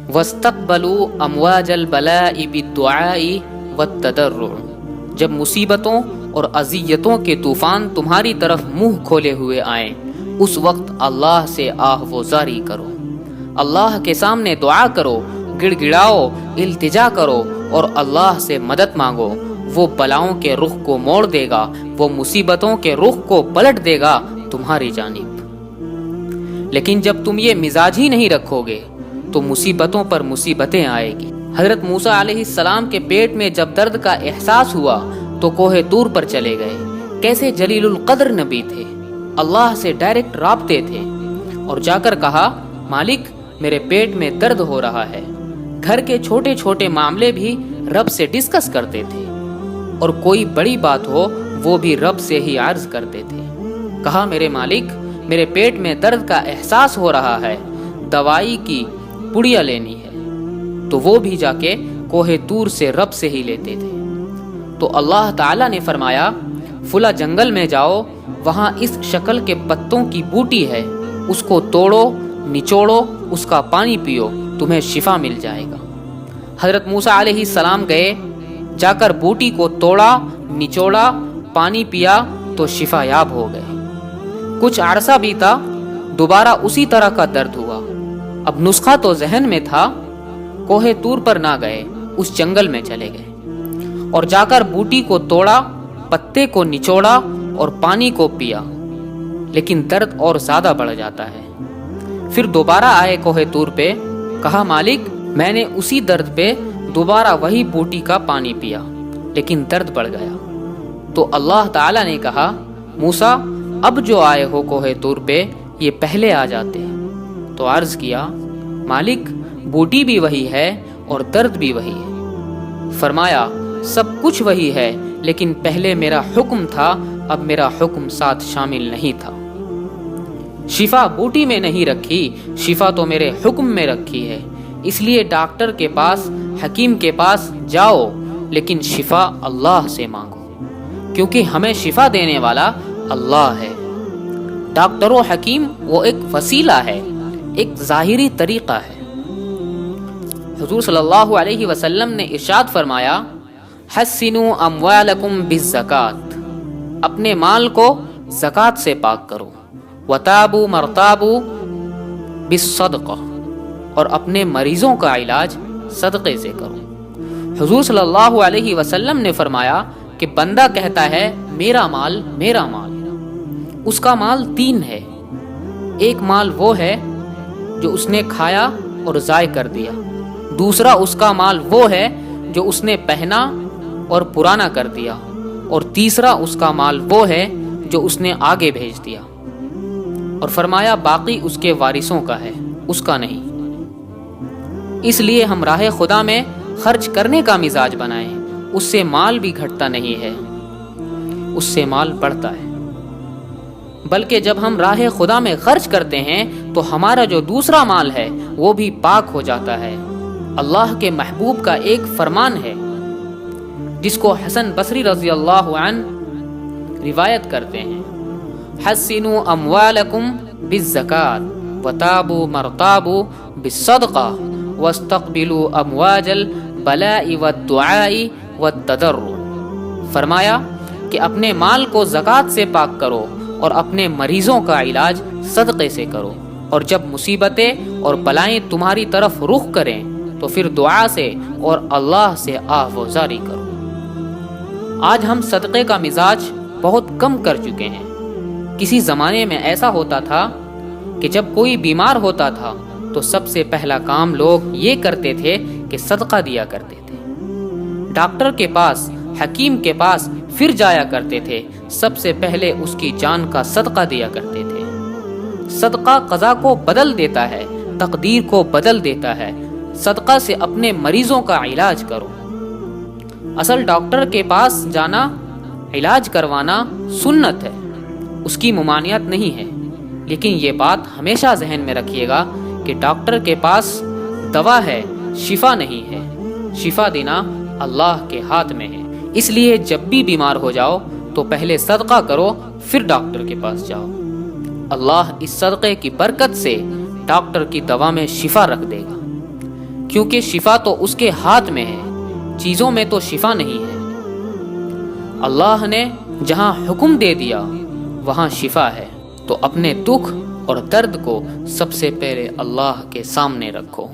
وَاسْتَقْبَلُوا أَمْوَاجَ الْبَلَاءِ بِالدُّعَاءِ وَالتَّضَرُّعِ، جب مصیبتوں اور اذیتوں کے طوفان تمہاری طرف منہ کھولے ہوئے آئیں، اس وقت اللہ سے آہ و زاری کرو، اللہ کے سامنے دعا کرو، گڑ گڑاؤ، التجا کرو اور اللہ سے مدد مانگو۔ وہ بلاؤں کے رخ کو موڑ دے گا، وہ مصیبتوں کے رخ کو پلٹ دے گا تمہاری جانب۔ لیکن جب تم یہ مزاج ہی نہیں رکھو گے تو مصیبتوں پر مصیبتیں آئے گی۔ حضرت موسیٰ علیہ السلام کے پیٹ میں جب درد کا احساس ہوا تو کوہ طور پر چلے گئے۔ کیسے جلیل القدر نبی تھے، اللہ سے ڈائریکٹ رابطے تھے، اور جا کر کہا مالک میرے پیٹ میں درد ہو رہا ہے۔ گھر کے چھوٹے چھوٹے معاملے بھی رب سے ڈسکس کرتے تھے، اور کوئی بڑی بات ہو وہ بھی رب سے ہی عرض کرتے تھے۔ کہا میرے مالک میرے پیٹ میں درد کا احساس ہو رہا ہے، دوائی کی پڑیا لینی ہے، تو وہ بھی جا کے کوہ طور سے رب سے ہی لیتے تھے۔ تو اللہ تعالیٰ نے فرمایا فلاں جنگل میں جاؤ، وہاں اس شکل کے پتوں کی بوٹی ہے، اس کو توڑو، نچوڑو، اس کا پانی پیو، تمہیں شفا مل جائے گا۔ حضرت موسیٰ علیہ السلام گئے، جا کر بوٹی کو توڑا، نچوڑا، پانی پیا تو شفا یاب ہو گئے۔ کچھ عرصہ بیتا، دوبارہ اسی طرح کا درد ہوا۔ اب نسخہ تو ذہن میں تھا، کوہ طور پر نہ گئے، اس جنگل میں چلے گئے اور جا کر بوٹی کو توڑا، پتے کو نچوڑا اور پانی کو پیا، لیکن درد اور زیادہ بڑھ جاتا ہے۔ پھر دوبارہ آئے کوہ طور پہ، کہا مالک میں نے اسی درد پہ دوبارہ وہی بوٹی کا پانی پیا، لیکن درد بڑھ گیا۔ تو اللہ تعالیٰ نے کہا موسیٰ اب جو آئے ہو کوہ طور پہ یہ پہلے آ جاتے۔ تو عرض کیا مالک بوٹی بھی وہی ہے اور درد بھی وہی ہے۔ فرمایا سب کچھ وہی ہے، لیکن پہلے میرا حکم تھا، اب میرا حکم ساتھ شامل نہیں تھا۔ شفا بوٹی میں نہیں رکھی، شفا تو میرے حکم میں رکھی ہے۔ اس لیے ڈاکٹر کے پاس، حکیم کے پاس جاؤ، لیکن شفا اللہ سے مانگو، کیونکہ ہمیں شفا دینے والا اللہ ہے۔ ڈاکٹر و حکیم وہ ایک وسیلہ ہے، ایک ظاہری طریقہ ہے۔ حضور صلی اللہ علیہ وسلم نے ارشاد فرمایا حسنوا اموالکم بالزکوۃ، اپنے مال کو زکوٰۃ سے پاک کرو، وتابوا مرتابوا بالصدقہ، اور اپنے مریضوں کا علاج صدقے سے کرو۔ حضور صلی اللہ علیہ وسلم نے فرمایا کہ بندہ کہتا ہے میرا مال میرا مال، اس کا مال تین ہے۔ ایک مال وہ ہے جو اس نے کھایا اور ضائع کر دیا، دوسرا اس کا مال وہ ہے جو اس نے پہنا اور پرانا کر دیا، اور تیسرا اس کا مال وہ ہے جو اس نے آگے بھیج دیا، اور فرمایا باقی اس کے وارثوں کا ہے، اس کا نہیں۔ اس لیے ہم راہ خدا میں خرچ کرنے کا مزاج بنائیں، اس سے مال بھی گھٹتا نہیں ہے، اس سے مال بڑھتا ہے۔ بلکہ جب ہم راہ خدا میں خرچ کرتے ہیں تو ہمارا جو دوسرا مال ہے وہ بھی پاک ہو جاتا ہے۔ اللہ کے محبوب کا ایک فرمان ہے جس کو حسن بصری رضی اللہ عنہ روایت کرتے ہیں، حسنوا اموالکم بالزکوۃ وتابوا مرتابوا بالصدقہ واستقبلوا امواج البلاء والدعاء والتضرع۔ فرمایا کہ اپنے مال کو زکوٰۃ سے پاک کرو اور اپنے مریضوں کا علاج صدقے سے کرو، اور جب مصیبتیں اور بلائیں تمہاری طرف رخ کریں تو پھر دعا سے اور اللہ سے آہ و زاری کرو۔ آج ہم صدقے کا مزاج بہت کم کر چکے ہیں۔ کسی زمانے میں ایسا ہوتا تھا کہ جب کوئی بیمار ہوتا تھا تو سب سے پہلا کام لوگ یہ کرتے تھے کہ صدقہ دیا کرتے تھے۔ ڈاکٹر کے پاس، حکیم کے پاس پھر جایا کرتے تھے، سب سے پہلے اس کی جان کا صدقہ دیا کرتے تھے۔ صدقہ قضا کو بدل دیتا ہے، تقدیر کو بدل دیتا ہے۔ صدقہ سے اپنے مریضوں کا علاج کرو۔ اصل ڈاکٹر کے پاس جانا، علاج کروانا سنت ہے، اس کی ممانعت نہیں ہے، لیکن یہ بات ہمیشہ ذہن میں رکھیے گا کہ ڈاکٹر کے پاس دوا ہے، شفا نہیں ہے۔ شفا دینا اللہ کے ہاتھ میں ہے۔ اس لیے جب بھی بیمار ہو جاؤ تو پہلے صدقہ کرو، پھر ڈاکٹر کے پاس جاؤ۔ اللہ اس صدقے کی برکت سے ڈاکٹر کی دوا میں شفا رکھ دے گا، کیونکہ شفا تو اس کے ہاتھ میں ہے، چیزوں میں تو شفا نہیں ہے۔ اللہ نے جہاں حکم دے دیا وہاں شفا ہے، تو اپنے دکھ اور درد کو سب سے پہلے اللہ کے سامنے رکھو۔